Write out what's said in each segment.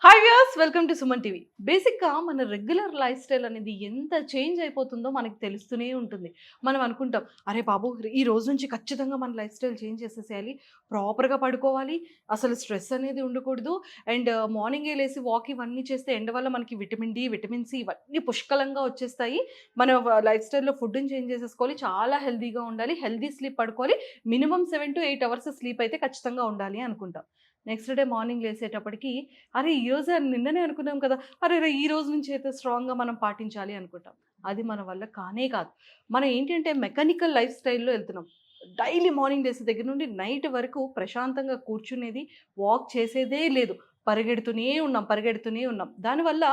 Hi viewers, welcome to Suman TV. బేసిక్‌గా మన regular life style అనేది ఎంత చేంజ్ అయిపోతుందో మనకు తెలుస్తూనే ఉంటుంది. మనం అనుకుంటాం, అరే బాబు! ఈ రోజు నుంచి ఖచ్చితంగా మన లైఫ్ స్టైల్ చేంజ్ చేసేసేయాలి. ప్రాపర్‌గా పడుకోవాలి. అసలు స్ట్రెస్ అనేది ఉండకూడదు. అండ్ మార్నింగే లేసి వాక్ ఇవన్నీ చేస్తే ఎండ వల్ల మనకి విటమిన్ డి, విటమిన్ సి ఇవన్నీ పుష్కలంగా వచ్చేస్తాయి. మన లైఫ్ స్టైల్‌లో ఫుడ్‌ని చేంజ్ చేసేసుకోవాలి. చాలా హెల్తీగా ఉండాలి. హెల్తీ స్లీప్ పడుకోవాలి. మినిమమ్ 7-8 అవర్స్ స్లీప్ అయితే ఖచ్చితంగా ఉండాలి అనుకుంటాం. నెక్స్ట్ డే మార్నింగ్ లేసేటప్పటికి అరే! ఈరోజే నిన్ననే అనుకున్నాం కదా! అరెరే! ఈ రోజు నుంచి అయితే స్ట్రాంగ్‌గా మనం పాటించాలి అనుకుంటాం. అది మన వల్ల కానే కాదు. మనం ఏంటంటే మెకానికల్ లైఫ్ స్టైల్‌లో ఎళ్తున్నాం. డైలీ మార్నింగ్ లేసే దగ్గర నుండి నైట్ వరకు ప్రశాంతంగా కూర్చునేది, వాక్ చేసేదే లేదు. పరిగెడుతూనే ఉన్నాం. దానివల్ల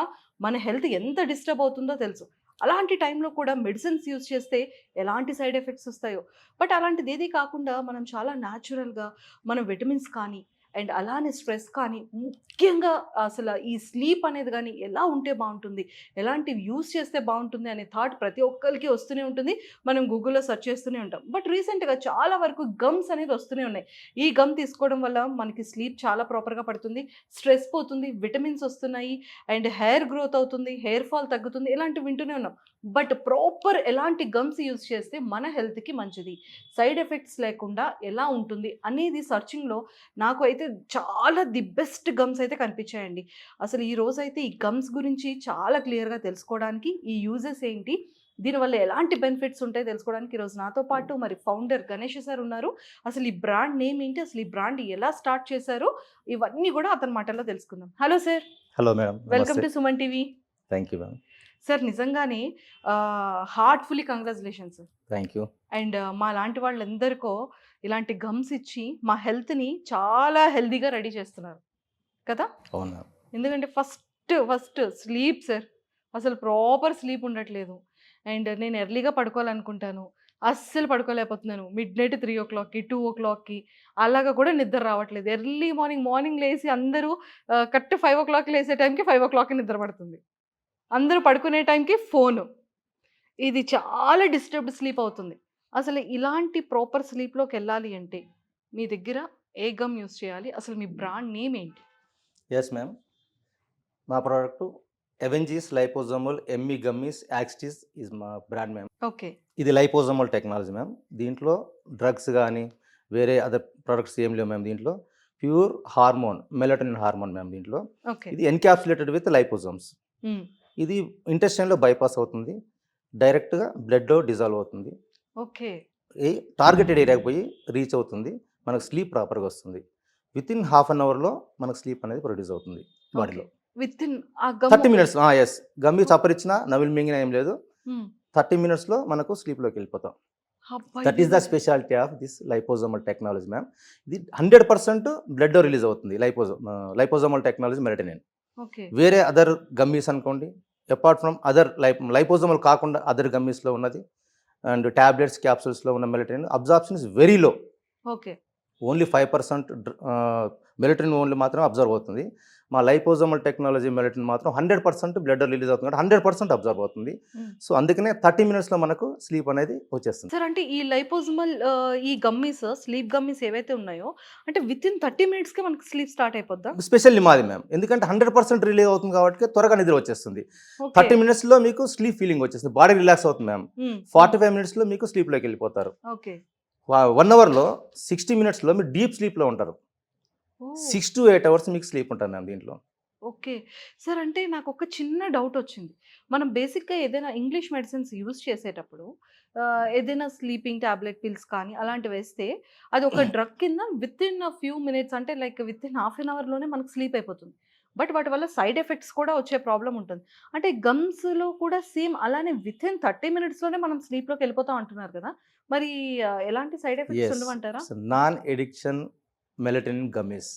మన హెల్త్ ఎంత డిస్టర్బ్ అవుతుందో తెలుసు. అలాంటి టైంలో కూడా మెడిసిన్స్ యూజ్ చేస్తే ఎలాంటి సైడ్ ఎఫెక్ట్స్ వస్తాయో. బట్ అలాంటిదేది కాకుండా మనం చాలా న్యాచురల్‌గా మనం విటమిన్స్ కానీ అండ్ అలానే స్ట్రెస్ కానీ ముఖ్యంగా అసలు ఈ స్లీప్ అనేది గానీ ఎలా ఉంటే బావుంటుంది? ఎలాంటివి యూజ్ చేస్తే బావుంటుంది అనే థాట్ ప్రతి ఒక్కళ్ళకి వస్తూనే ఉంటుంది. మనం గూగుల్‌లో సెర్చ్ చేస్తూనే ఉంటాం. బట్ రీసెంట్‌గా చాలా వరకు గమ్స్ అనేది వస్తూనే ఉన్నాయి. ఈ గమ్ తీసుకోవడం వల్ల మనకి స్లీప్ చాలా ప్రాపర్‌గా పడుతుంది. స్ట్రెస్ పోతుంది. విటమిన్స్ వస్తున్నాయి. అండ్ హెయిర్ గ్రోత్ అవుతుంది. హెయిర్ ఫాల్ తగ్గుతుంది. ఇలాంటివి వింటూనే ఉన్నాం. బట్ ప్రాపర్ ఎలాంటి గమ్స్ యూజ్ చేస్తే మన హెల్త్‌కి మంచిది? సైడ్ ఎఫెక్ట్స్ లేకుండా ఎలా ఉంటుంది? అనేది సెర్చింగ్‌లో నాకు అయితే చాలా ది బెస్ట్ గమ్స్ అయితే కనిపించాయండి. అసలు ఈ రోజైతే ఈ గమ్స్ గురించి చాలా క్లియర్‌గా తెలుసుకోవడానికి, ఈ యూజెస్ ఏంటి? దీనివల్ల ఎలాంటి బెనిఫిట్స్ ఉంటాయో తెలుసుకోవడానికి ఈరోజు నాతో పాటు మరి ఫౌండర్ గణేష్ సార్ ఉన్నారు. అసలు ఈ బ్రాండ్ నేమ్ ఏంటి? అసలు ఈ బ్రాండ్ ఎలా స్టార్ట్ చేశారో ఇవన్నీ కూడా అతని మాటల్లో తెలుసుకుందాం. Hello sir. Hello madam. Welcome నమస్తే. To Suman TV. Thank you madam. Sir నిజంగానే heartfully congratulations. Thank you. And మా లాంటి వాళ్ళందరికో ఇలాంటి గమ్స్ ఇచ్చి మా హెల్త్‌ని చాలా హెల్తీగా రెడీ చేస్తున్నారు. కదా! అవును మేడం. ఎందుకంటే ఫస్ట్ స్లీప్ సార్. అసలు ప్రాపర్ స్లీప్ ఉండట్లేదు. అండ్ నేను ఎర్లీగా పడుకోవాలనుకుంటాను. అస్సలు పడుకోలేకపోతున్నాను. మిడ్‌నైట్ 3:00కి, 2:00కి అలాగా కూడా నిద్ర రావట్లేదు. ఎర్లీ మార్నింగ్ లేసి అందరూ కరెక్ట్ 5:00కి లేసే టైంకి 5:00కి నిద్ర పడుతుంది. అందరూ పడుకునే టైంకి ఫోను. ఇది చాలా డిస్టర్బ్డ్ స్లీప్ అవుతుంది. అసలు ఇలాంటి ప్రాపర్ స్లీప్‌లోకెళ్ళాలి అంటే, మీ దగ్గర ఏ గమ్ యూజ్ చేయాలి? అసలు మీ బ్రాండ్ నేమ్ ఏంటి? Yes ma'am. మా ప్రోడక్ట్ ఎవెంజీస్ లైపోజోమల్ ఎమ్మీ గమ్మీస్ యాక్సిటీస్ ఈజ్ మా బ్రాండ్ మ్యామ్. ఓకే. ఇది లైపోజోమల్ టెక్నాలజీ మ్యామ్. దీంట్లో డ్రగ్స్ గానీ, వేరే అదర్ ప్రొడక్ట్స్ ఏం లేవు మ్యామ్ దీంట్లో. Pure hormone, melatonin hormone ma'am దీంట్లో. ఓకే. ఇది ఎన్‌క్యాప్సులేటెడ్ విత్ లైపోజోమ్స్. హ్మ్. ఇది ఇంటెస్టైన్‌లో బైపాస్ అవుతుంది. డైరెక్ట్‌గా బ్లడ్‌లో డిజాల్వ్ అవుతుంది. ఓకే. టార్గెటెడ్ ఏరియాకి పోయి రీచ్ అవుతుంది. మనకు స్లీప్ ప్రాపర్‌గా వస్తుంది. వితిన్ హాఫ్ అన్ అవర్‌లో మనకు స్లీప్ అనేది ప్రొడ్యూస్ అవుతుంది బాడీలో. వితిన్ ఆ గమ్ 30 మినిట్స్. యెస్. గమ్మి చప్పరిచ్చినా, నమిలి మింగినా ఏం లేదు. హ్మ్. 30 మినిట్స్‌లో మనకు స్లీప్‌లోకి వెళ్ళిపోతాం. That is the speciality of this liposomal technology ma'am. ఇది 100% బ్లడ్‌లో రిలీజ్ అవుతుంది. Liposomal technology melatonin. ఓకే. వేరే అదర్ గమ్మీస్ అనుకోండి, అపార్ట్ ఫ్రమ్ అదర్ లైపోజోమల్ కాకుండా అదర్ గమ్మీస్‌లో ఉన్నది అండ్ టాబ్లెట్స్, క్యాప్సూల్స్‌లో ఉన్న melatonin absorption is very low. Okay. Only 5% melatonin only మాత్రం observe అవుతుంది. మా లైపోజోమల్ టెక్నాలజీ మెలటోనిన్ మాత్రం 100% బ్లడ్‌లో రిలీజ్ అవుతుంది కాబట్టి 100% అబ్జర్వ్ అవుతుంది. హ్మ్. సో, అందుకనే 30 మినిట్స్‌లో మనకు స్లీప్ అనేది వచ్చేస్తుంది. సార్ అంటే ఈ లైపోజోమల్ ఈ గమ్మీస్, స్లీప్ గమ్మీస్ ఏవైతే ఉన్నాయో అంటే వితిన్ 30 మినిట్స్‌కే మనకి స్లీప్ స్టార్ట్ అయిపోద్దా? స్పెషల్లీ మాది మ్యామ్. ఎందుకంటే 100% రిలీజ్ అవుతుంది కాబట్టి త్వరగా నిద్ర వచ్చేస్తుంది. ఓకే. 30 మినిట్స్‌లో మీకు స్లీప్ ఫీలింగ్ వచ్చేస్తుంది. బాడీ రిలాక్స్ అవుతుంది మ్యామ్. హ్మ్. 45 మినిట్స్‌లో మీకు స్లీప్‌లోకి వెళ్ళిపోతారు. ఓకే. 1 అవర్‌లో 60 మినిట్స్‌లో మీరు డీప్ స్లీప్‌లో ఉంటారు. ఓహ్! 6-8 అవర్స్ మీకు స్లీప్ ఉంటుంది మ్యామ్ దీంట్లో. ఓకే. సార్ అంటే నాకొక చిన్న డౌటొచ్చింది. మనం బేసిక్‌గా ఏదైనా ఇంగ్లీష్ మెడిసిన్స్ యూజ్ చేసేటప్పుడు ఏదైనా స్లీపింగ్ టాబ్లెట్ పిల్స్ కానీ అలాంటివేస్తే అది ఒక డ్రగ్ కింద వితిన్ ఫ్యూ మినిట్స్ అంటే లైక్ వితిన్ హాఫ్ ఎన్ అవర్‌లోనే మనకు స్లీప్ అయిపోతుంది. బట్ వాటి వల్ల సైడ్ ఎఫెక్ట్స్ కూడా వచ్చే ప్రాబ్లమ్ ఉంటుంది. అంటే గమ్స్‌లో కూడా సేమ్ అలానే వితిన్ 30 మినిట్స్‌లోనే మనం స్లీప్‌లోకి వెళ్ళిపోతాం అంటున్నారు కదా! మరి ఎలాంటి సైడ్ ఎఫెక్ట్స్ యెస్. ఉండవంటారా? Non addiction melatonin gummies.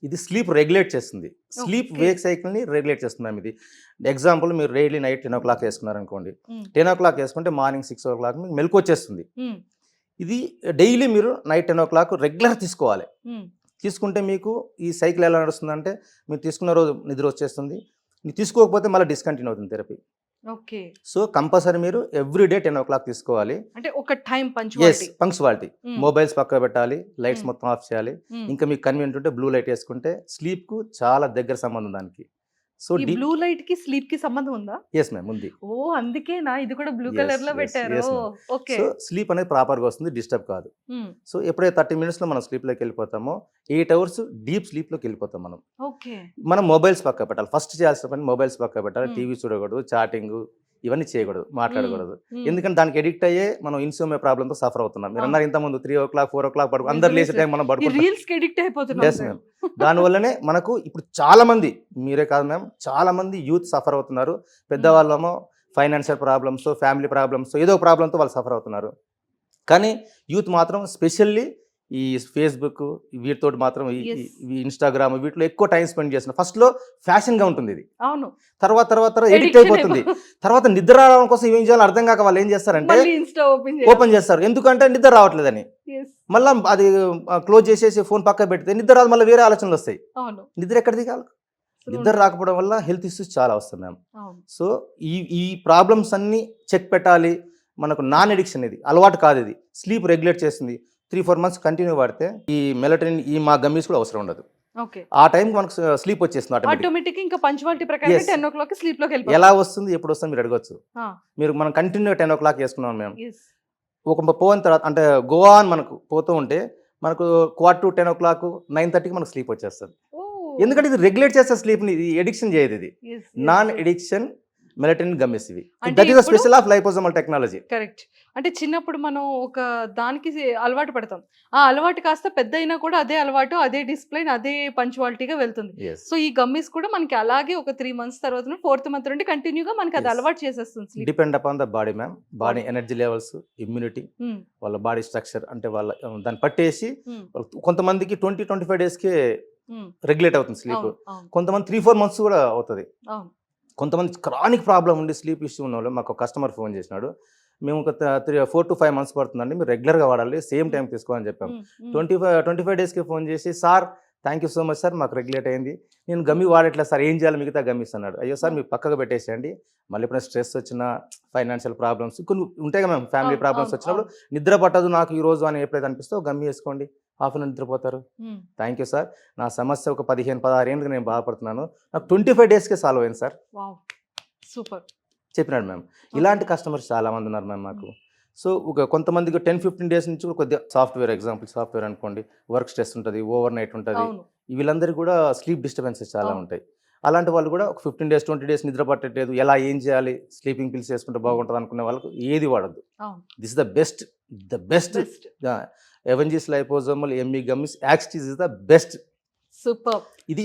ఇది స్లీప్ రెగ్యులేట్ చేస్తుంది. Sleep okay. వేక్ సైకిల్‌ని రెగ్యులేట్ చేస్తుంది మ్యామ్ ఇది. ఎగ్జాంపుల్ మీరు డైలీ నైట్ 10:00 వేసుకున్నారనుకోండి. హ్మ్. 10:00 వేసుకుంటే మార్నింగ్ 6:00 మీకు మెలుకువొచ్చేస్తుంది. హ్మ్. ఇది డైలీ మీరు నైట్ 10:00 రెగ్యులర్ తీసుకోవాలి. హ్మ్. తీసుకుంటే మీకు ఈ సైకిల్ ఎలా నడుస్తుందంటే మీరు తీసుకున్న రోజు నిద్ర వచ్చేస్తుంది. మీరు తీసుకోకపోతే మళ్ళీ డిస్కంటిన్యూ అవుతుంది థెరపీ. ఓకే. సో కంపల్సరీ మీరు ఎవ్రీడే 10 o'clock తీసుకోవాలి. అంటే ఒక time yes, punctuality. Punctuality. Mobiles పక్కన పెట్టాలి, లైట్స్ Hmm. మొత్తం ఆఫ్ చేయాలి. ఇంకా మీకు కన్వీనియంట్ ఉంటే బ్లూ లైట్ వేసుకుంటే స్లీప్కు చాలా దగ్గర సంబంధం దానికి. సో ఈ బ్లూ లైట్ కి స్లీప్ కి సంబంధం ఉందా? ఎస్ మ్యామ్ ఉంది. ఓ అందుకేనా ఇది కూడా బ్లూ Yes, కలర్ లో yes, పెట్టారు. yes, ma'am. Okay. So sleep అనేది ప్రాపర్గా వస్తుంది, డిస్టర్బ్ కాదు. సో ఎప్పుడైతే 30 minutesలో మనం స్లీప్లోకి వెళ్ళిపోతామో 8 hours డీప్ స్లీప్లోకి వెళ్ళిపోతాం మనం. ఓకే. మనం మొబైల్స్ పక్క పెట్టాలి. ఫస్ట్ చేయాల్సిన పని మొబైల్స్ పక్క పెట్టాలి. Hmm. టీవీ చూడకూడదు, చాటింగ్ ఇవన్నీ చేయకూడదు, మాట్లాడకూడదు. Hmm. ఎందుకంటే దానికి ఎడిక్ట్ అయ్యే మనం ఇన్సోమియా ప్రాబ్లంతో సఫర్ అవుతున్నాం. మీరు Ah. అన్నారు ఇంతకుముందు 3 o'clock 4 o'clock పడుకో అందరు నిజమే లేచే sir. టైం మనం ఈ పడుకుంటాం. రీల్స్ కి ఎడిక్ట్ అయిపోతున్నాం ఎస్ sir. మ్యామ్. దానివల్లనే మనకు ఇప్పుడు చాలా మంది, మీరే కాదు మ్యామ్, చాలా మంది యూత్ సఫర్ అవుతున్నారు. పెద్దవాళ్ళేమో ఫైనాన్షియల్ ప్రాబ్లమ్స్, ఫ్యామిలీ ప్రాబ్లమ్స్, ఏదో ప్రాబ్లంతో వాళ్ళు సఫర్ అవుతున్నారు. కానీ యూత్ మాత్రం స్పెషల్లీ ఈ ఫేస్బుక్ వీటితో మాత్రం Yes. ఇన్స్టాగ్రామ్ వీటిలో ఎక్కువ టైం స్పెండ్ చేస్తున్నారు. ఫస్ట్లో ఫ్యాషన్గా ఉంటుంది ఇది, అవును. తర్వాత ఎడిక్ట్ Addiction అయిపోతుంది. తర్వాత నిద్ర రావడం కోసం ఏం చేయాలో అర్థం కాక వాళ్ళు ఏం చేస్తారంటే మళ్ళీ ఇన్స్టా ఓపెన్ చేస్తారు. ఎందుకంటే నిద్ర రావట్లేదని. మళ్ళీ అది క్లోజ్ చేసేసి ఫోన్ పక్క పెడితే నిద్ర రాదు, మళ్ళీ వేరే ఆలోచనలు వస్తాయి. అవును. నిద్ర ఎక్కడిది కాదు. నిద్ర రాకపోవడం వల్ల హెల్త్ ఇష్యూస్ చాలా వస్తాయి మ్యామ్. అవును. సో ఈ ప్రాబ్లమ్స్ అన్నీ చెక్ పెట్టాలి. మనకు నాన్ ఎడిక్షన్, ఇది అలవాటు కాదు, ఇది స్లీప్ రెగ్యులేట్ చేస్తుంది. 3-4 months కంటిన్యూ వాడితే ఈ మెలటోనిన్ ఈ మా గమ్మీస్ కూడా అవసరం ఉండదు. ఓకే. ఆ టైంకి మనకు స్లీప్ వచ్చేస్తుంది ఆటోమేటిక్. ఆటోమేటిక్ ఇంకా పంచువాలిటీ ప్రకారం Yes. 10 o'clock స్లీప్ లోకి వెళ్ళిపోతాం. ఎలా వస్తుంది, ఎప్పుడు వస్తుంది మీరు అడగొచ్చు. Ah. మీరు మనం కంటిన్యూ 10 o'clock వేసుకున్నాం మేము. Yes. ఒక పోయిన తర్వాత అంటే గోవా అని మనకు పోతూ ఉంటే మనకు 10 o'clock 9:30కి మనకు స్లీప్ వచ్చేస్తుంది. Oh. ఎందుకంటే ఇది రెగ్యులేట్ చేస్తే స్లీప్ని, ఇది ఎడిక్షన్ చేయదు. ఇది Yes, non yes. Addiction melatonin gummies ఇవి. అంటే దట్ ఈస్ ద ఇప్పుడు- special of liposomal technology. Correct. అంటే చిన్నప్పుడు మనం ఒక దానికి అలవాటు పడతాం. ఆ అలవాటు కాస్త పెద్ద అయినా కూడా అదే అలవాటు, అదే డిసిప్లిన్, అదే పంచువాలిటీగా వెళ్తుంది. సో ఈ గమ్మీస్ కూడా మనకి అలాగే ఒక 3 months తర్వాత 4th month నుండి కంటిన్యూగా మనకి అది Yes. అలవాటు చేసేస్తుంది sleep. Depend upon the body ma'am. Body energy levels, immunity, Hmm. వాళ్ళ బాడీ స్ట్రక్చర్, అంటే వాళ్ళ దాన్ని పట్టేసి Hmm. కొంతమందికి 20-25 డేస్కే Hmm. రెగ్యులేట్ అవుతుంది స్లీప్. అవును, అవును, కొంతమంది 3-4 months కూడా అవుతుంది. అవును. కొంతమంది క్రానిక్ ప్రాబ్లం ఉండి స్లీప్ ఇష్యూ ఉన్న వాళ్ళు మాకు కస్టమర్ ఫోన్ చేసినాడు, మేము ఒక 4 to 5 months పడుతుందండి, మీరు రెగ్యులర్గా వాడాలి, సేమ్ టైం తీసుకోవాలని చెప్పాం. Hmm. Hmm. 25 డేస్కి ఫోన్ చేసి, sir thank you so much sir, మాకు రెగ్యులేట్ అయింది, నేను గమ్మి వాడట్లేదు సార్, ఏం చేయాలి మిగతా గమ్మిస్ అన్నాడు. అయ్యో సార్ మీరు పక్కగా పెట్టేసేయండి, మళ్ళీ ఎప్పుడైనా స్ట్రెస్ వచ్చినా, ఫైనాన్షియల్ ప్రాబ్లమ్స్ కొన్ని ఉంటాయి కదా మ్యామ్, ఫ్యామిలీ అవును, ప్రాబ్లమ్స్ అవును, వచ్చినప్పుడు నిద్ర పట్టదు నాకు ఈ రోజు అని ఎప్పుడైతే అనిపిస్తే గమ్మి వేసుకోండి, హాఫ్ అన్ నిద్రపోతారు. Hmm. థ్యాంక్ యూ సార్, నా సమస్య ఒక 15-16 ఏళ్ళకి నేను బాధపడుతున్నాను, నాకు 25 డేస్కే సాల్వ్ అయింది సార్ Wow. Super. చెప్పినాడు మ్యామ్. ఇలాంటి కస్టమర్స్ చాలా మంది ఉన్నారు మ్యామ్ మాకు. సో ఒక కొంతమందికి 10-15 డేస్ నుంచి కూడా కొద్దిగా సాఫ్ట్వేర్ అనుకోండి, వర్క్ స్ట్రెస్ ఉంటుంది, ఓవర్ నైట్ ఉంటుంది, అవును. వీళ్ళందరికీ కూడా స్లీప్ డిస్టర్బెన్సెస్ చాలా అవును. ఉంటాయి. అలాంటి వాళ్ళు కూడా ఒక 15 డేస్ 20 డేస్ నిద్ర పట్టట్లేదు, ఎలా ఏం చేయాలి, స్లీపింగ్ పిల్స్ వేసుకుంటే బాగుంటుంది అనుకునే వాళ్ళకు ఏది వాడద్దు. అవును. This the best Best. ఎవెంజిస్ లైపోజోమల్ ఎంఈ గమ్మిస్ యాక్సిస్ ఇస్ ద బెస్ట్. Superb. ఇది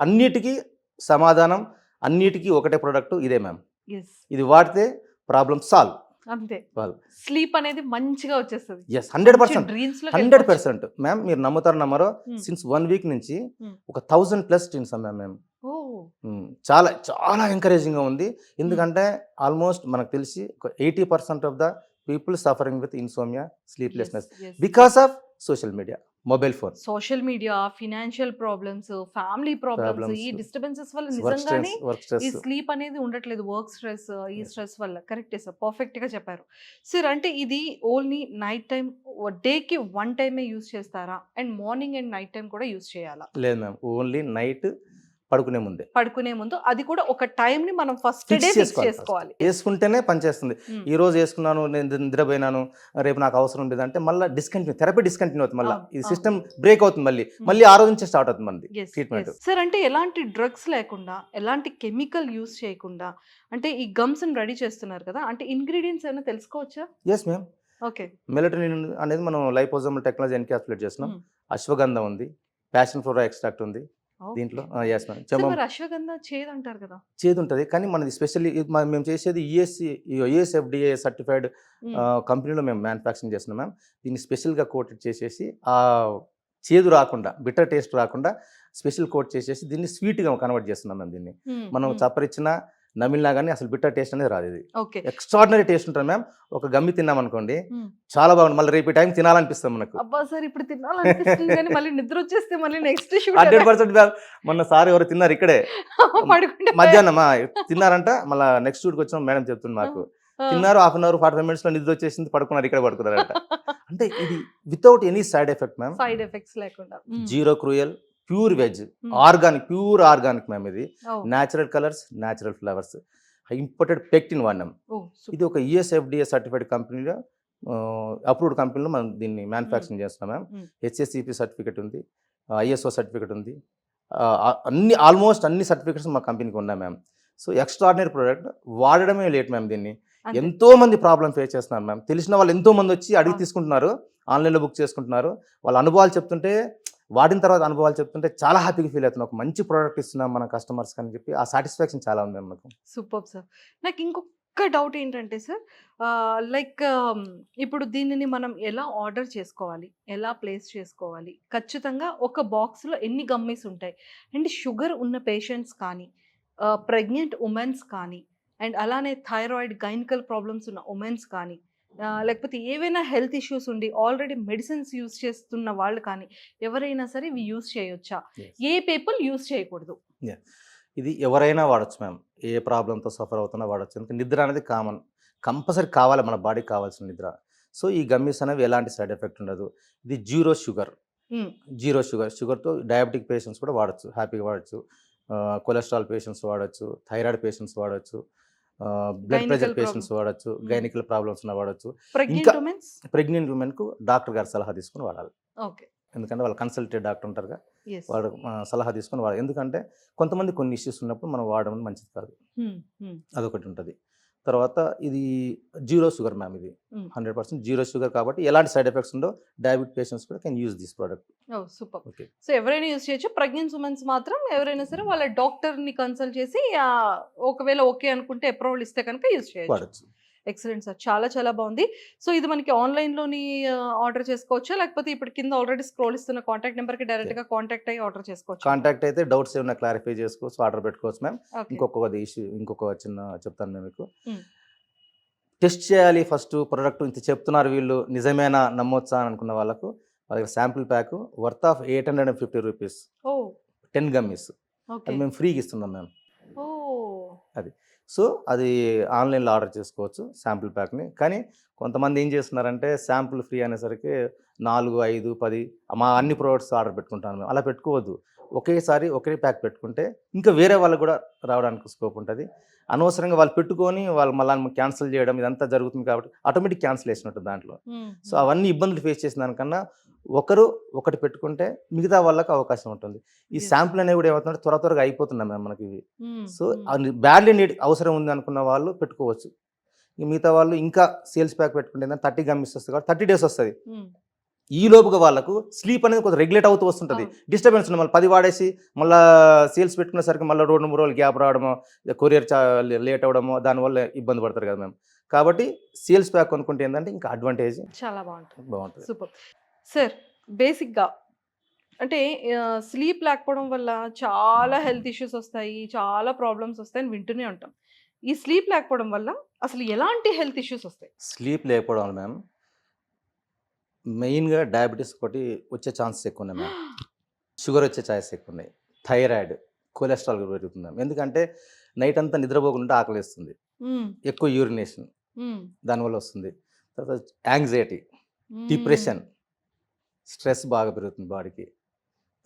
అన్నిటికీ సమాధానం, అన్నిటికీ ఒకటే ప్రోడక్ట్ ఇదే మ్యామ్. Yes. ఇది వాడితే ప్రాబ్లమ్ సాల్వ్. అంతే. Well. స్లీప్ అనేది మంచిగా వచ్చేస్తుంది. ఎస్ 100%. డ్రీమ్స్ లో 100% మ్యామ్. మీరు నమ్ముతారు నమ్మరో, Hmm. సిన్స్ 1 week నుంచి Hmm. ఒక 1000+ టీమ్స్ మ్యామ్ మేము. ఓ. చాలా చాలా ఎంకరేజింగ్గా ఉంది. ఎందుకంటే ఆల్మోస్ట్ మనకు తెలిసి ఒక 80% of the people suffering with insomnia, sleeplessness because of social media, mobile phone, social media, financial problems, family problems, Problems. ఈ డిస్టర్బెన్సెస్ వల్ల వర్క్ నిజంగానే స్ట్రెస్. ఈ స్లీప్ అనేది ఉండట్లేదు. వర్క్ స్ట్రెస్, ఈ Yes. స్ట్రెస్ వల్ల. కరెక్టే సార్, పర్ఫెక్ట్ గా చెప్పారు సార్. అంటే ఇది ఓన్లీ నైట్ టైం, డేకి 1 టైమే యూస్ చేస్తారా, and morning and night time కూడా యూస్ చేయాలా? లేదు మ్యామ్, ఓన్లీ నైట్ పడుకునే ముందే పడుకునే ముందు, అది కూడా ఒక టైం ని మనం ఫస్ట్ డే ఫిక్స్ ఫిక్స్ చేసుకోవాలి. చేసుకోవాలి. వేసుకుంటేనే పనిచేస్తుంది. Hmm. ఈ రోజు వేసుకున్నాను, నేను నిద్రపోయినాను, రేపు నాకు అవసరం ఉండేది అంటే మళ్ళీ థెరపీ డిస్కంటిన్యూ అవుతుంది, మళ్ళీ అవును, ఇది అవును. సిస్టమ్ బ్రేక్ అవుతుంది, మళ్ళీ ఆ రోజు నుంచి స్టార్ట్ అవుతుంది మనది Yes, ట్రీట్మెంట్. yes. సార్ అంటే ఎలాంటి డ్రగ్స్ లేకుండా, ఎలాంటి కెమికల్ యూస్ చేయకుండా, అంటే ఈ గమ్స్ రెడీ చేస్తున్నారు కదా, అంటే ఇంగ్రీడియంట్స్ ఏమైనా తెలుసుకోవచ్చా? Yes ma'am. ఓకే. మెలటోనిన్ అనేది మనం లైపోజోమల్ టెక్నాలజీ ఎన్కాప్సులేట్ చేస్తున్నాం. అశ్వగంధం ఉంది, ప్యాషన్ ఫ్లోరా ఎక్స్ట్రాక్ట్ ఉంది దీంట్లో. Yes ma'am. చెమ్మం అశ్వగంధ చేదు అంటారు కదా. చేదు ఉంటుంది, కానీ మనది స్పెషల్లీ మేము చేసేది యుఎస్ఎఫ్డిఏ సర్టిఫైడ్ కంపెనీలో మేము మ్యానుఫ్యాక్చరింగ్ చేస్తున్నాం మ్యామ్. దీన్ని స్పెషల్గా కోటెడ్ చేసేసి ఆ చేదు రాకుండా, బిటర్ టేస్ట్ రాకుండా స్పెషల్ కోట్ చేసేసి దీన్ని స్వీట్గా కన్వర్ట్ చేస్తున్నాం మ్యామ్. దీన్ని మనం చప్పరిచ్చినా నమిలినా కానీ అసలు బిట్టర్ టేస్ట్ అనేది రాదు. ఇది ఓకే. ఎక్స్ట్రాడినరీ టేస్ట్ ఉంటుంది మ్యామ్. ఒక గమ్మి తిన్నామనుకోండి హ్మ్. చాలా బాగుంది, మళ్ళీ రేపు టైం తినాలనిపిస్తాం మనకు. అబ్బా సార్ ఇప్పుడు తినాలనిపిస్తుంది కానీ మళ్ళీ నిద్ర వచ్చేస్తే మళ్ళీ నెక్స్ట్ షూట్ 100% మ్యామ్. మొన్న సార్ ఎవరు తిన్నారు ఇక్కడే పడుకుంటే మధ్యాహ్నం తిన్నారంట, మళ్ళీ నెక్స్ట్ షూట్కి వచ్చిన మేడం చెప్తుంది మాకు, తిన్నారు 1/2 అవర్ 45 minutes లో నిద్ర వచ్చేసింది, పడుకున్నారు, ఇక్కడ పడుకున్నారంట. అంటే ఇది without any side effect ma'am. Side effects లేకుండా. Zero cruel, pure veg, organic, pure organic ma'am. ఇది natural colours, natural flavours, imported pectin వాడినాం. ఇది ఒక USFDA సర్టిఫైడ్ కంపెనీలో, అప్రూవ్డ్ కంపెనీలో మనం దీన్ని మ్యానుఫ్యాక్చరింగ్ చేస్తున్నాం మ్యామ్. HACCP సర్టిఫికేట్ ఉంది, ISO సర్టిఫికేట్ ఉంది, అన్ని ఆల్మోస్ట్ అన్ని సర్టిఫికేట్స్ మా కంపెనీకి ఉన్నాయి మ్యామ్. సో ఎక్స్ట్రాడినరీ ప్రోడక్ట్, వాడడమే లేట్ మ్యామ్. దీన్ని ఎంతో మంది ప్రాబ్లం ఫేస్ చేస్తున్నారు మ్యామ్. తెలిసిన వాళ్ళు ఎంతో మంది వచ్చి అడిగి తీసుకుంటున్నారు, ఆన్లైన్లో బుక్ చేసుకుంటున్నారు. వాళ్ళ అనుభవాలు చెప్తుంటే, వాడిన తర్వాత అనుభవాలు చెప్తుంటే చాలా హ్యాపీగా ఫీల్ అవుతున్నాం. ఒక మంచి ప్రోడక్ట్ ఇస్తున్నాం మన కస్టమర్స్ అని చెప్పి ఆ సాటిస్ఫాక్షన్ చాలా ఉంది మనకు. Super sir. నాకు ఇంకొక డౌట్ ఏంటంటే సార్, లైక్ ఇప్పుడు దీనిని మనం ఎలా ఆర్డర్ చేసుకోవాలి, ఎలా ప్లేస్ చేసుకోవాలి, ఖచ్చితంగా ఒక బాక్స్లో ఎన్ని గమ్మీస్ ఉంటాయి, అండ్ షుగర్ ఉన్న పేషెంట్స్ కానీ, ప్రెగ్నెంట్ ఉమెన్స్ కానీ, అండ్ అలానే థైరాయిడ్ గైనకల్ ప్రాబ్లమ్స్ ఉన్న ఉమెన్స్ కానీ, లేకపోతే ఏవైనా హెల్త్ ఇష్యూస్ ఉండి ఆల్రెడీ మెడిసిన్స్ యూస్ చేస్తున్న వాళ్ళు కానీ, ఎవరైనా సరే ఇవి యూస్ చేయొచ్చా? ఏ పీపుల్ యూస్ చేయకూడదు? ఇది ఎవరైనా వాడచ్చు మ్యామ్, ఏ ప్రాబ్లంతో సఫర్ అవుతున్నా వాడచ్చు. ఎందుకంటే నిద్ర అనేది కామన్, కంపల్సరీ కావాలి, మన బాడీకి కావాల్సిన నిద్ర. సో ఈ గమ్మీస్ అనేవి ఎలాంటి సైడ్ ఎఫెక్ట్ ఉండదు. ఇది జీరో షుగర్, షుగర్తో డయాబెటిక్ పేషెంట్స్ కూడా వాడచ్చు, హ్యాపీగా వాడచ్చు. కొలెస్ట్రాల్ పేషెంట్స్ వాడచ్చు, థైరాయిడ్ పేషెంట్స్ వాడచ్చు, బ్లడ్ ప్రెషర్ పేషెంట్స్ వాడచ్చు, గైనికల్ ప్రాబ్లమ్స్ ఉన్న వాడచ్చు. ఇంకా ప్రెగ్నెంట్ ఉమెన్కు డాక్టర్ గారు సలహా తీసుకుని వాడాలి. ఎందుకంటే వాళ్ళు కన్సల్టెడ్ డాక్టర్ ఉంటారుగా, వాడు సలహా తీసుకుని వాడాలి. ఎందుకంటే కొంతమంది కొన్ని ఇష్యూస్ ఉన్నప్పుడు మనం వాడడం మంచిది కాదు, అదొకటి ఉంటుంది. తర్వాత ఇది జీరో షుగర్ మ్యామ్, ఇది 100% జీరో షుగర్ కాబట్టి ఎలాంటి సైడ్ ఎఫెక్ట్స్ ఉండో. డయాబెటిక్ పేషెంట్స్ కూడా can use this product. Super. Okay. So ఎవరైనా యూజ్ చేయొచ్చు, ప్రెగ్నెంట్ ఉమెన్స్ మాత్రం ఎవరైనా సరే వాళ్ళ డాక్టర్ని కన్సల్ట్ చేసి ఒకవేళ ఓకే అనుకుంటే అప్రూవల్ ఇస్తే కనుక యూజ్ చేయొచ్చు. ఎక్సలెంట్ సార్, చాలా చాలా బాగుంది. సో ఇది మనకి ఆన్లైన్లోని ఆర్డర్ చేసుకోవచ్చా, లేకపోతే ఇప్పుడు కింద ఆల్రెడీ స్క్రోల్ ఇస్తున్న కాంటాక్ట్ నెంబర్కి డైరెక్ట్గా కాంటాక్ట్ అయ్యి ఆర్డర్ చేసుకోవచ్చు? కాంటాక్ట్ అయితే డౌట్స్ ఏమైనా క్లారిఫై చేసుకోవచ్చు, ఆర్డర్ పెట్టుకోవచ్చు మ్యామ్. ఇంకొక చిన్న చెప్తాను మేము మీకు. టెస్ట్ చేయాలి ఫస్ట్ ప్రోడక్ట్, ఇంత చెప్తున్నారు వీళ్ళు, నిజమేనా నమ్మొచ్చా అని అనుకున్న వాళ్ళకు వాళ్ళకి sample pack worth of 850 rupees, 10 gummies అది మేము ఫ్రీగా ఇస్తున్నాం మ్యామ్. అది సో అది ఆన్లైన్లో ఆర్డర్ చేసుకోవచ్చు శాంపుల్ ప్యాక్ని. కానీ కొంతమంది ఏం చేస్తున్నారంటే శాంపుల్ ఫ్రీ అనేసరికి 4, 5, 10 మా అన్ని ప్రోడక్ట్స్ ఆర్డర్ పెట్టుకుంటాను మేము. అలా పెట్టుకోవద్దు, ఒకేసారి ఒకే ప్యాక్ పెట్టుకుంటే ఇంకా వేరే వాళ్ళకు కూడా రావడానికి స్కోప్ ఉంటుంది. అనవసరంగా వాళ్ళు పెట్టుకొని వాళ్ళు మళ్ళీ క్యాన్సిల్ చేయడం ఇదంతా జరుగుతుంది కాబట్టి ఆటోమేటిక్ క్యాన్సిలేషన్ ఉంటుంది దాంట్లో. సో అవన్నీ ఇబ్బందులు ఫేస్ చేసిన దానికన్నా ఒకటి పెట్టుకుంటే మిగతా వాళ్ళకి అవకాశం ఉంటుంది. ఈ శాంపుల్ అనేవి కూడా ఏమవుతుందంటే త్వరగా అయిపోతున్నాం మేము మనకి ఇవి. సో బ్యాడ్లీ నీడ్ అవసరం ఉంది అనుకున్న వాళ్ళు పెట్టుకోవచ్చు. మిగతా వాళ్ళు ఇంకా సేల్స్ ప్యాక్ పెట్టుకుంటే 30 గమ్మీస్ వస్తుంది కాబట్టి 30 days వస్తుంది. ఈ లోపుగా వాళ్ళకు స్లీప్ అనేది కొంచెం రెగ్యులేట్ అవుతూ వస్తుంటుంది. డిస్టర్బెన్స్ ఉంది, మళ్ళీ 10 వాడేసి మళ్ళీ సేల్స్ పెట్టుకునేసరికి మళ్ళీ 2-3 రోజులు గ్యాప్ రావడమో, కొరియర్ లేట్ అవ్వడమో, దానివల్ల ఇబ్బంది పడతారు కదా మేము. కాబట్టి సేల్స్ ప్యాక్ కొనుక్కుంటే ఏంటంటే ఇంకా అడ్వాంటేజ్ చాలా బాగుంటుంది. Super sir. బేసిక్గా అంటే స్లీప్ లేకపోవడం వల్ల చాలా హెల్త్ ఇష్యూస్ వస్తాయి, చాలా ప్రాబ్లమ్స్ వస్తాయని వింటూనే ఉంటాం. ఈ స్లీప్ లేకపోవడం వల్ల అసలు ఎలాంటి హెల్త్ ఇష్యూస్ వస్తాయి? స్లీప్ లేకపోవడం వల్ల మ్యామ్ మెయిన్గా డయాబెటీస్ ఒకటి వచ్చే ఛాన్సెస్ ఎక్కువ ఉన్నాయి మ్యామ్, షుగర్ వచ్చే ఛాన్సెస్ ఎక్కువ ఉన్నాయి, థైరాయిడ్, కొలెస్ట్రాల్ పెరుగుతుంది మ్యామ్. ఎందుకంటే నైట్ అంతా నిద్రపోకుండా ఆకలి వేస్తుంది, ఎక్కువ యూరినేషన్ దానివల్ల వస్తుంది. తర్వాత యాంగ్జైటీ, డిప్రెషన్, స్ట్రెస్ బాగా పెరుగుతుంది బాడీకి.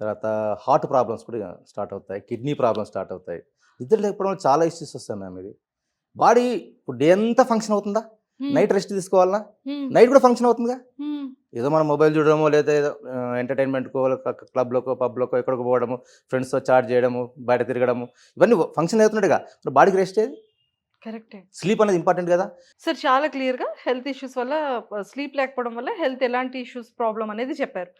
తర్వాత హార్ట్ ప్రాబ్లమ్స్ కూడా స్టార్ట్ అవుతాయి, కిడ్నీ ప్రాబ్లమ్స్ స్టార్ట్ అవుతాయి. నిద్ర లేకపోవడం వల్ల చాలా ఇష్యూస్ వస్తాయి మ్యామ్. ఇది బాడీ ఇప్పుడు డే అంతా ఫంక్షన్ అవుతుందా, నైట్ రెస్ట్ తీసుకోవాలన్నా నైట్ కూడా ఫంక్షన్ అవుతుందిగా. ఏదో మనం మొబైల్ చూడడమో లేదా ఏదో ఎంటర్టైన్మెంట్కో, క్లబ్లోకో, పబ్లోకో, ఎక్కడికో పోవడము, ఫ్రెండ్స్తో చాట్ చేయడము, బయట తిరగడము, ఇవన్నీ ఫంక్షన్ అవుతున్నట్టుగా బాడీకి రెస్ట్ ఏది? కరెక్టే. స్లీప్ అనేది ఇంపార్టెంట్ కదా సార్. చాలా క్లియర్గా హెల్త్ ఇష్యూస్ వల్ల, స్లీప్ లేకపోవడం వల్ల హెల్త్ ఎలాంటి ఇష్యూస్ ప్రాబ్లం అనేది చెప్పారు.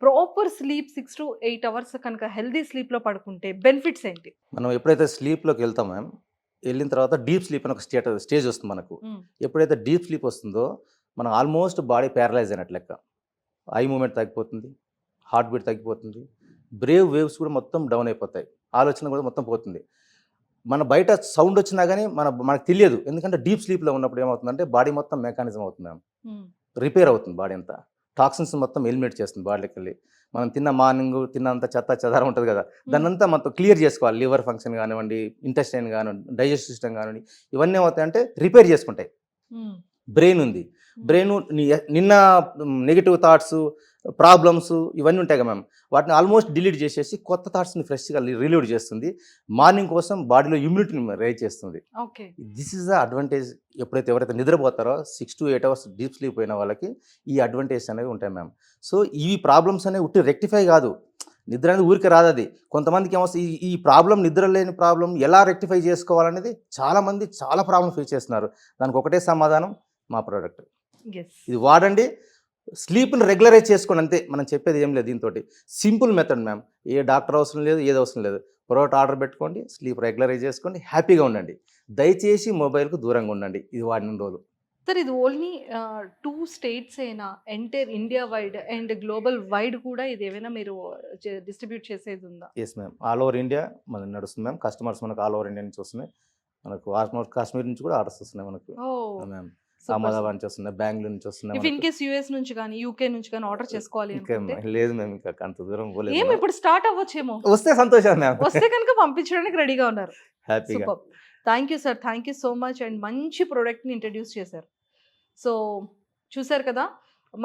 ప్రాపర్ స్లీప్ 6 to 8 hours కనుక హెల్తీ స్లీప్లో పడుకుంటే బెనిఫిట్స్ ఏంటి? మనం ఎప్పుడైతే స్లీప్లోకి వెళ్తాం మ్యామ్, వెళ్ళిన తర్వాత డీప్ స్లీప్ అని ఒక స్టేజ్ వస్తుంది మనకు. ఎప్పుడైతే డీప్ స్లీప్ వస్తుందో మనం ఆల్మోస్ట్ బాడీ ప్యారలైజ్ అయినట్టు లెక్క. ఐ మూమెంట్ తగ్గిపోతుంది, హార్ట్ బీట్ తగ్గిపోతుంది, బ్రేవ్ వేవ్స్ కూడా మొత్తం డౌన్ అయిపోతాయి, ఆలోచన కూడా మొత్తం పోతుంది. మన బయట సౌండ్ వచ్చినా కానీ మనకు తెలియదు. ఎందుకంటే డీప్ స్లీప్లో ఉన్నప్పుడు ఏమవుతుందంటే బాడీ మొత్తం మెకానిజం అవుతుంది మ్యామ్. రిపేర్ అవుతుంది బాడీ అంతా. టాక్సిన్స్ మొత్తం ఎలిమినేట్ చేస్తుంది బాడీలోకి వెళ్ళి. మనం తిన్నంత చెత్త చెదారం ఉంటుంది కదా, దాన్నంతా మొత్తం క్లియర్ చేసుకోవాలి. లివర్ ఫంక్షన్ కానివ్వండి, ఇంటెస్టైన్ కానివ్వండి, డైజెస్టివ్ సిస్టమ్ కానివ్వండి, ఇవన్నీ ఏమవుతాయంటే రిపేర్ చేసుకుంటాయి. బ్రెయిన్ ఉంది. బ్రెయిన్ నిన్న నెగిటివ్ థాట్స్, ప్రాబ్లమ్స్ ఇవన్నీ ఉంటాయి కదా మ్యామ్, వాటిని ఆల్మోస్ట్ డిలీట్ చేసేసి కొత్త థాట్స్ని ఫ్రెష్గా రిలీవ్ చేస్తుంది. మార్నింగ్ కోసం బాడీలో ఇమ్యూనిటీని రైజ్ చేస్తుంది. Okay. This is the advantage. ఎవరైతే నిద్రపోతారో 6 to 8 hours డీప్ స్లీప్ అయిన వాళ్ళకి ఈ అడ్వాంటేజ్ అనేవి ఉంటాయి మ్యామ్. సో ఈ ప్రాబ్లమ్స్ అనేవి ఉట్టి రెక్టిఫై కాదు, నిద్ర అనేది ఊరికే రాదు. అది కొంతమందికి ఏమొస్తుంది, ఈ ప్రాబ్లం, నిద్ర లేని ప్రాబ్లం ఎలా రెక్టిఫై చేసుకోవాలనేది చాలామంది చాలా ప్రాబ్లం ఫేస్ చేస్తున్నారు. దానికి ఒకటే సమాధానం, మా ప్రోడక్ట్. ఇది వాడండి, స్లీప్ని రెగ్యులరైజ్ చేసుకోండి, అంతే. మనం చెప్పేది ఏం లేదు. దీంతో సింపుల్ మెథడ్ మ్యామ్. ఏ డాక్టర్ అవసరం లేదు, ఏది అవసరం లేదు. ప్రోడక్ట్ ఆర్డర్ పెట్టుకోండి, స్లీప్ రెగ్యులరైజ్ చేసుకోండి, హ్యాపీగా ఉండండి. దయచేసి మొబైల్కు దూరంగా ఉండండి ఇది వాడిన రోజు. సార్, ఇది ఓన్లీ 2 states అయినా, entire India wide and global wide కూడా ఇది ఏమైనా మీరు డిస్ట్రిబ్యూట్ చేసేది ఉందా? Yes ma'am, all over India మనకు నడుస్తుంది మ్యామ్. కస్టమర్స్ మనకు ఆల్ ఓవర్ ఇండియా నుంచి వస్తున్నాయి. మనకు ఆల్మోస్ట్ కాశ్మీర్ నుంచి కూడా ఆర్డర్స్ వస్తున్నాయి మనకు మ్యామ్. అహ్మదాబాద్ నుంచి వస్తున్నాయి, బెంగళూరు నుంచి వస్తున్నాయి. ఇఫ్ ఇన్ కేస్ యుఎస్ నుంచి కానీ, యూకే నుంచి కానీ ఆర్డర్ చేసుకోవాలి అనుకుంటే? లేదు మ్యామ్, ఇంకా అంత దూరం పోలేదు. ఏం ఇప్పుడు స్టార్ట్ అవ్వచ్చేమో. వస్తే సంతోషం మ్యామ్. వస్తే కనుక పంపించడానికి రెడీగా ఉన్నారు. హ్యాపీగా. Super. Thank you sir, thank you so much. And మంచి ప్రోడక్ట్ని ఇంట్రడ్యూస్ చేశారు. సో చూసారు కదా,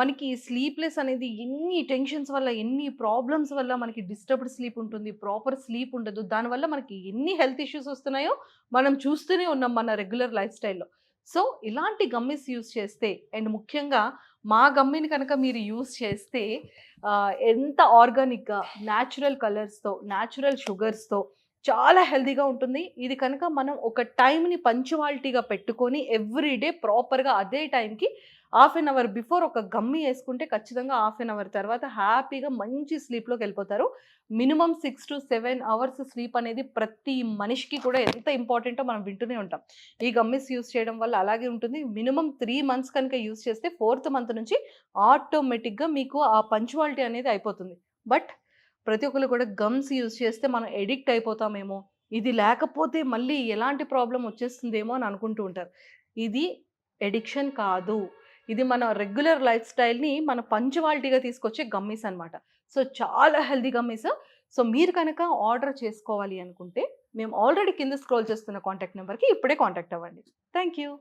మనకి స్లీప్లెస్ అనేది ఎన్ని టెన్షన్స్ వల్ల, ఎన్ని ప్రాబ్లమ్స్ వల్ల మనకి డిస్టర్బ్డ్ స్లీప్ ఉంటుంది, ప్రాపర్ స్లీప్ ఉండదు. దానివల్ల మనకి ఎన్ని హెల్త్ ఇష్యూస్ వస్తున్నాయో మనం చూస్తూనే ఉన్నాం మన రెగ్యులర్ లైఫ్ స్టైల్లో. సో ఇలాంటి గమ్మీస్ యూస్ చేస్తే, అండ్ ముఖ్యంగా మా గమ్మీని కనుక మీరు యూస్ చేస్తే ఎంత ఆర్గానిక్గా, న్యాచురల్ కలర్స్తో, న్యాచురల్ షుగర్స్తో చాలా హెల్తీగా ఉంటుంది. ఇది కనుక మనం ఒక టైంని పంచువాలిటీగా పెట్టుకొని ఎవ్రీడే ప్రాపర్గా అదే టైంకి హాఫ్ అన్ అవర్ బిఫోర్ ఒక గమ్మి వేసుకుంటే ఖచ్చితంగా హాఫ్ అన్ అవర్ తర్వాత హ్యాపీగా మంచి స్లీప్లోకి వెళ్ళిపోతారు. మినిమం 6 to 7 hours స్లీప్ అనేది ప్రతి మనిషికి కూడా ఎంత ఇంపార్టెంటో మనం వింటూనే ఉంటాం. ఈ గమ్మీస్ యూస్ చేయడం వల్ల అలాగే ఉంటుంది. మినిమం 3 months కనుక యూస్ చేస్తే 4th month నుంచి ఆటోమేటిక్గా మీకు ఆ పంచువాలిటీ అనేది అయిపోతుంది. బట్ ప్రతి ఒక్కరు కూడా గమ్స్ యూజ్ చేస్తే మనం ఎడిక్ట్ అయిపోతామేమో, ఇది లేకపోతే మళ్ళీ ఎలాంటి ప్రాబ్లం వచ్చేస్తుందేమో అని అనుకుంటూ ఉంటారు. ఇది ఎడిక్షన్ కాదు, ఇది మన రెగ్యులర్ లైఫ్ స్టైల్ని మన పంచువాలిటీగా తీసుకొచ్చే గమ్మీస్ అనమాట. సో చాలా హెల్దీ గమ్మీస్. సో మీరు కనుక ఆర్డర్ చేసుకోవాలి అనుకుంటే మేము ఆల్రెడీ కింద స్క్రోల్ చేస్తున్న కాంటాక్ట్ నెంబర్కి ఇప్పుడే కాంటాక్ట్ అవ్వండి. Thank you.